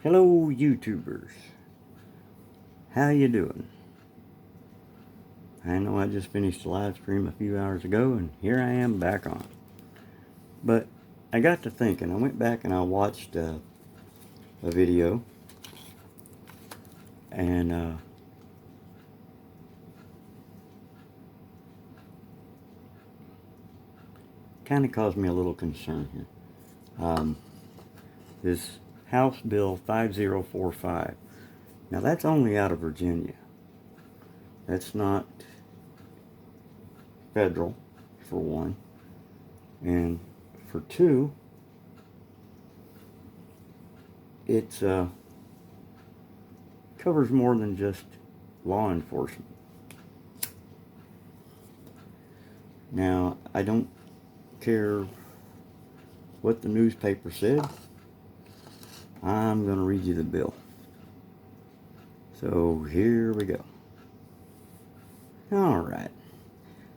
Hello YouTubers, how you doing? I know I just finished a live stream a few hours ago and here I am back on. But I got to thinking, I went back and I watched a video and kind of caused me a little concern here. This House Bill 5045. Now that's only out of Virginia. That's not federal, for one. And for two, it's covers more than just law enforcement. Now, I don't care what the newspaper said. I'm going to read you the bill. So here we go. Alright.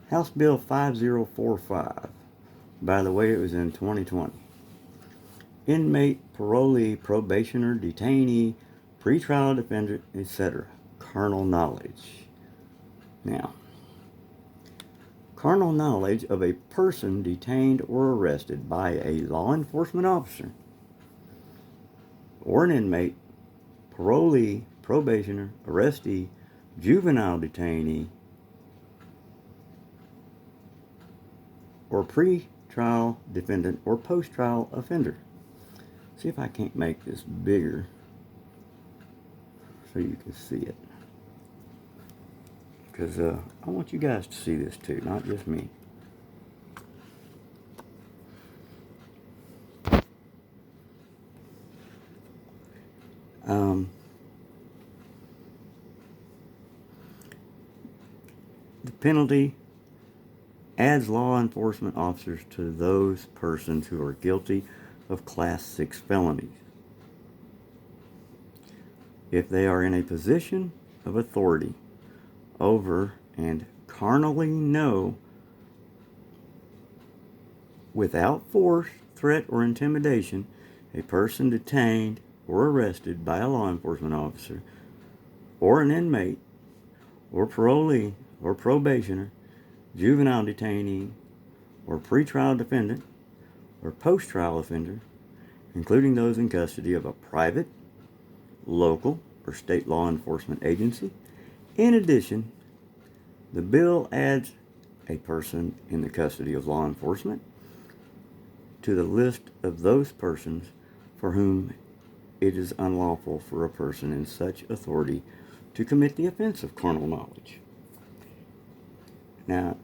House Bill 5045. By the way, it was in 2020. Inmate, parolee, probationer, detainee, pretrial defender, etc. Carnal knowledge. Now, carnal knowledge of a person detained or arrested by a law enforcement officer or an inmate, parolee, probationer, arrestee, juvenile detainee, or pre-trial defendant or post-trial offender. See if I can't make this bigger so you can see it. Because I want you guys to see this too, not just me. The penalty adds law enforcement officers to those persons who are guilty of Class 6 felonies if they are in a position of authority over and carnally know without force, threat, or intimidation a person detained or arrested by a law enforcement officer or an inmate or parolee or probationer, juvenile detainee, or pretrial defendant or post-trial offender, including those in custody of a private, local, or state law enforcement agency. In addition, the bill adds a person in the custody of law enforcement to the list of those persons for whom it is unlawful for a person in such authority to commit the offense of carnal knowledge. Now,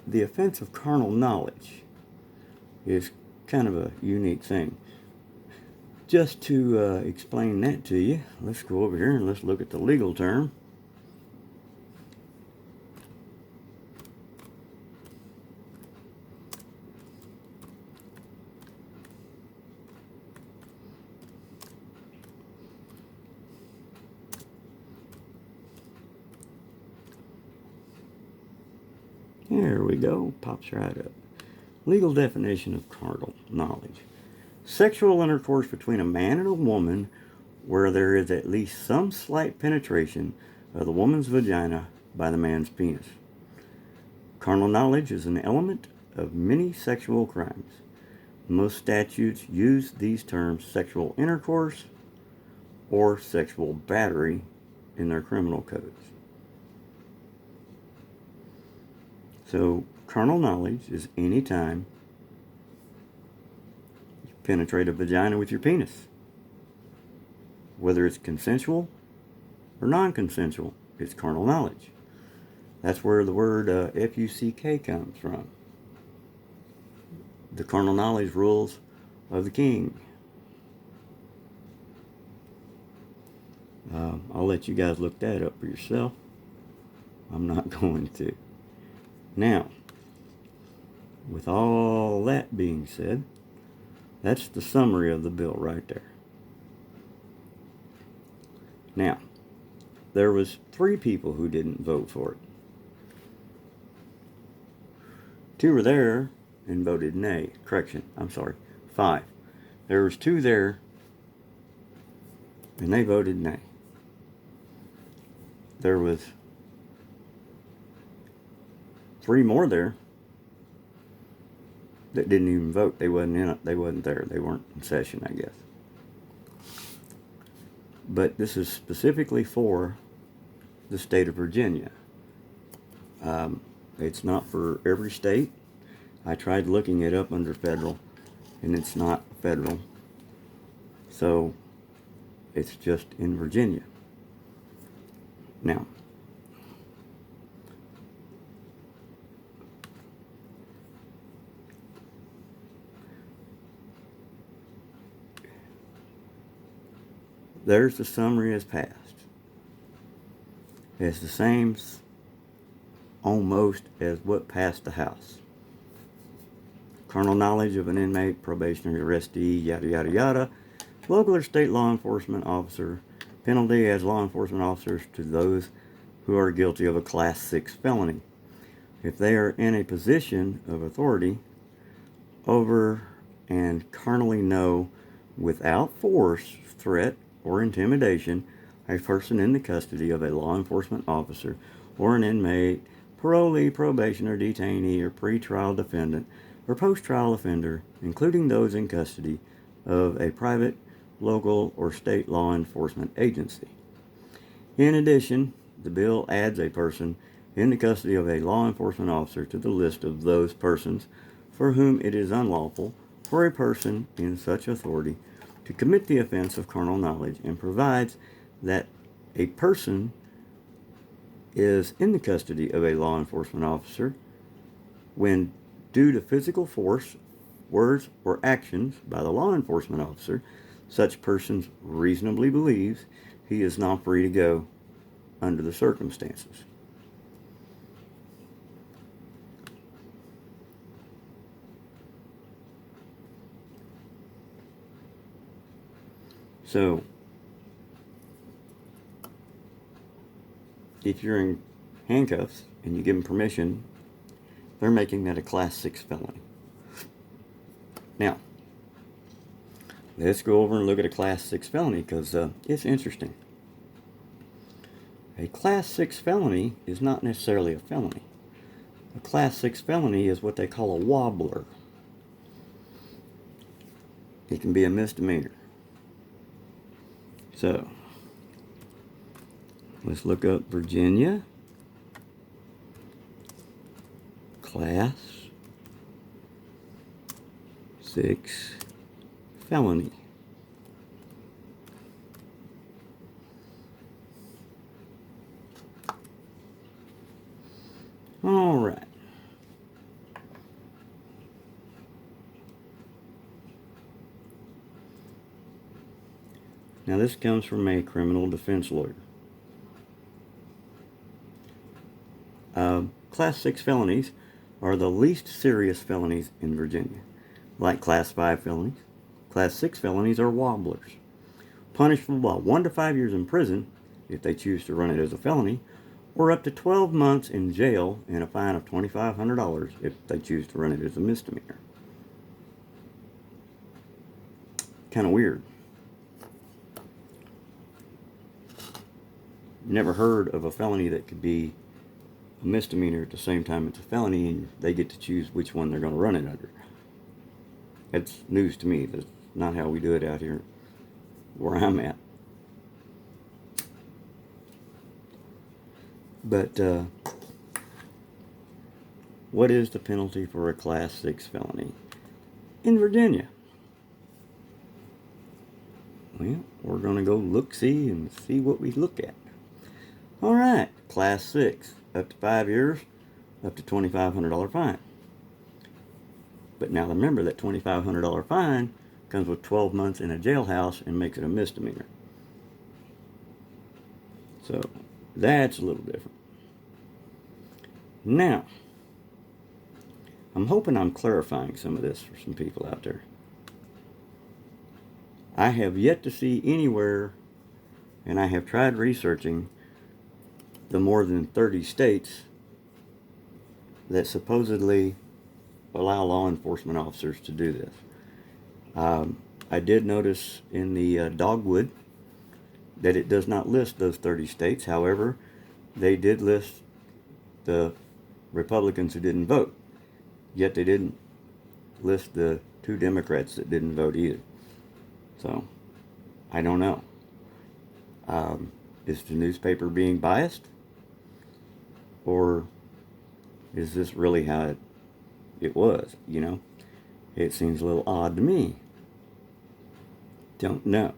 the offense of carnal knowledge is kind of a unique thing. Just to explain that to you, let's go over here and let's look at the legal term. There we go, pops right up. Legal definition of carnal knowledge. Sexual intercourse between a man and a woman where there is at least some slight penetration of the woman's vagina by the man's penis. Carnal knowledge is an element of many sexual crimes. Most statutes use these terms sexual intercourse or sexual battery in their criminal codes. So, carnal knowledge is any time you penetrate a vagina with your penis. Whether it's consensual or non-consensual, it's carnal knowledge. That's where the word F-U-C-K comes from. The carnal knowledge rules of the king. I'll let you guys look that up for yourself. I'm not going to. Now, with all that being said, that's the summary of the bill right there. Now, there was 3 people who didn't vote for it. 2 were there and voted nay. Correction, I'm sorry, 5. There was 2 there and they voted nay. There was 3 more there that didn't even vote. They wasn't in it. They wasn't there. They weren't in session, I guess. But this is specifically for the state of Virginia. It's not for every state. I tried looking it up under federal, and it's not federal. So it's just in Virginia. Now, there's the summary as passed. It's the same almost as what passed the House. Carnal knowledge of an inmate, probationary arrestee, yada yada yada. Local or state law enforcement officer. Penalty as law enforcement officers to those who are guilty of a Class 6 felony. If they are in a position of authority over and carnally know without force, threat, or intimidation a person in the custody of a law enforcement officer or an inmate, parolee, probation, or detainee, or pretrial defendant, or post-trial offender, including those in custody of a private, local, or state law enforcement agency. In addition, the bill adds a person in the custody of a law enforcement officer to the list of those persons for whom it is unlawful for a person in such authority to commit the offense of carnal knowledge, and provides that a person is in the custody of a law enforcement officer when, due to physical force, words, or actions by the law enforcement officer, such person reasonably believes he is not free to go under the circumstances. So, if you're in handcuffs and you give them permission, they're making that a Class 6 felony. Now, let's go over and look at a Class 6 felony because it's interesting. A Class 6 felony is not necessarily a felony. A Class 6 felony is what they call a wobbler. It can be a misdemeanor. So, let's look up Virginia. Class 6 felony. All right. Now this comes from a criminal defense lawyer. Class 6 felonies are the least serious felonies in Virginia. Like Class 5 felonies, Class 6 felonies are wobblers. Punishable by 1 to 5 years in prison if they choose to run it as a felony, or up to 12 months in jail and a fine of $2,500 if they choose to run it as a misdemeanor. Kind of weird. Never heard of a felony that could be a misdemeanor at the same time it's a felony, and they get to choose which one they're going to run it under. That's news to me. That's not how we do it out here where I'm at. But what is the penalty for a Class 6 felony in Virginia? Well, we're going to go look-see and see what we look at. All right, Class 6, up to 5 years, up to $2,500 fine. But now remember that $2,500 fine comes with 12 months in a jailhouse and makes it a misdemeanor. So that's a little different. Now, I'm hoping I'm clarifying some of this for some people out there. I have yet to see anywhere, and I have tried researching the more than 30 states that supposedly allow law enforcement officers to do this. I did notice in the Dogwood that it does not list those 30 states. However, they did list the Republicans who didn't vote, yet they didn't list the 2 Democrats that didn't vote either. So, I don't know. Is the newspaper being biased? Or is this really how it was, you know? It seems a little odd to me. Don't know.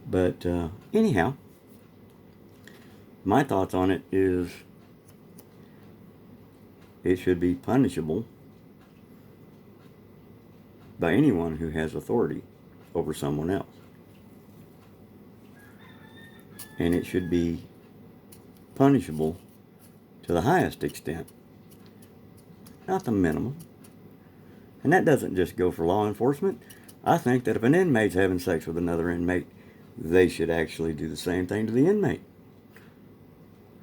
But anyhow, my thoughts on it is it should be punishable by anyone who has authority over someone else. And it should be punishable to the highest extent, not the minimum. And that doesn't just go for law enforcement. I think that if an inmate's having sex with another inmate, they should actually do the same thing to the inmate.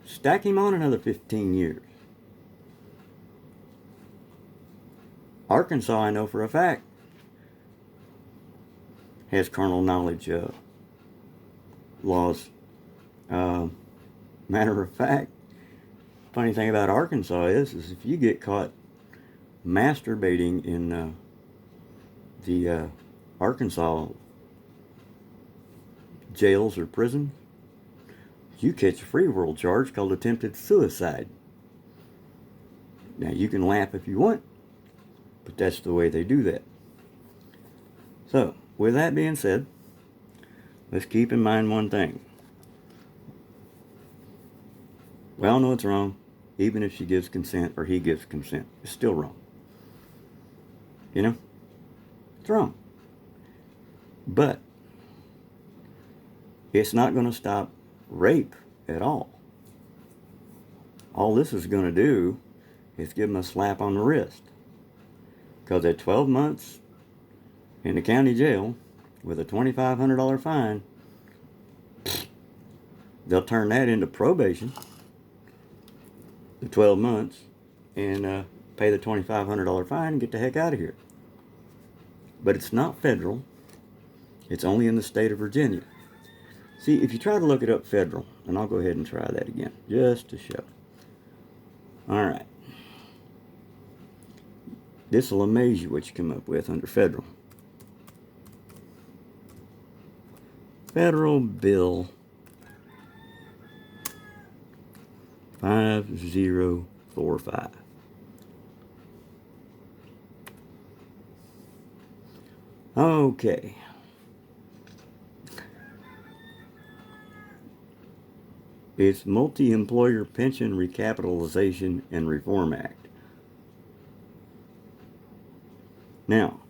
Stack him on another 15 years. Arkansas, I know for a fact, has carnal knowledge laws. Matter of fact, funny thing about Arkansas is if you get caught masturbating in the Arkansas jails or prisons, you catch a free world charge called attempted suicide. Now, you can laugh if you want, but that's the way they do that. So, with that being said, let's keep in mind one thing. We all know it's wrong, even if she gives consent or he gives consent. It's still wrong. You know? It's wrong. But it's not going to stop rape at all. All this is going to do is give them a slap on the wrist. Because at 12 months in the county jail with a $2,500 fine, they'll turn that into probation, the 12 months, and pay the $2,500 fine and get the heck out of here. But it's not federal. It's only in the state of Virginia. See, if you try to look it up federal, and I'll go ahead and try that again, just to show. All right. This will amaze you what you come up with under federal. Federal Bill 5045. Okay. It's Multi-Employer Pension Recapitalization and Reform Act. Now,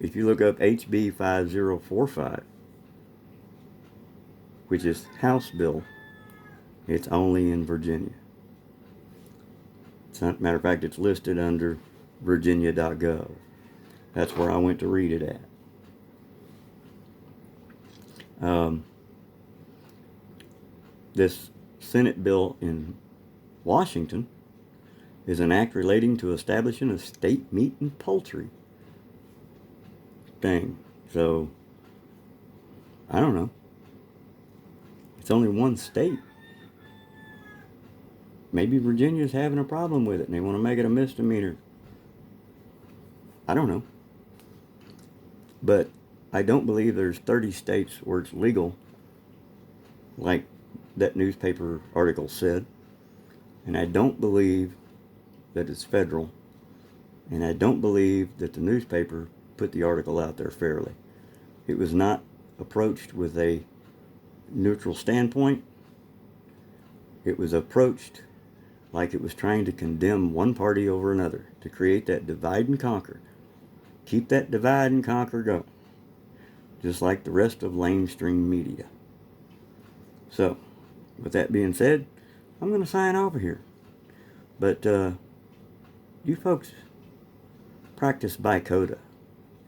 if you look up HB 5045, which is House Bill, it's only in Virginia. Matter of fact, it's listed under virginia.gov. That's where I went to read it at. This Senate bill in Washington is an act relating to establishing a state meat and poultry thing. So, I don't know. It's only one state. Maybe Virginia's having a problem with it and they want to make it a misdemeanor. I don't know. But I don't believe there's 30 states where it's legal, like that newspaper article said. And I don't believe that it's federal. And I don't believe that the newspaper put the article out there fairly. It was not approached with a neutral standpoint. It was approached like it was trying to condemn one party over another, to create that divide and conquer. Keep that divide and conquer going, just like the rest of lamestream media. So, with that being said, I'm going to sign off here. But you folks practice by coda.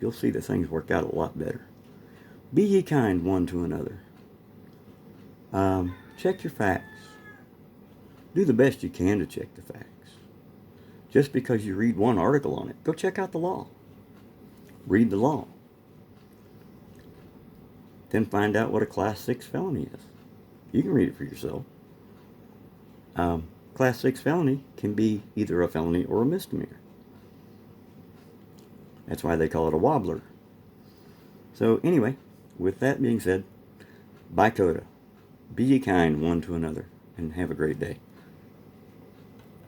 You'll see that things work out a lot better. Be ye kind one to another. Check your facts. Do the best you can to check the facts. Just because you read one article on it, go check out the law. Read the law. then find out what a Class 6 felony is. You can read it for yourself. Class 6 felony can be either a felony or a misdemeanor. That's why they call it a wobbler. So anyway, with that being said, bye Coda. Be ye kind one to another, and have a great day.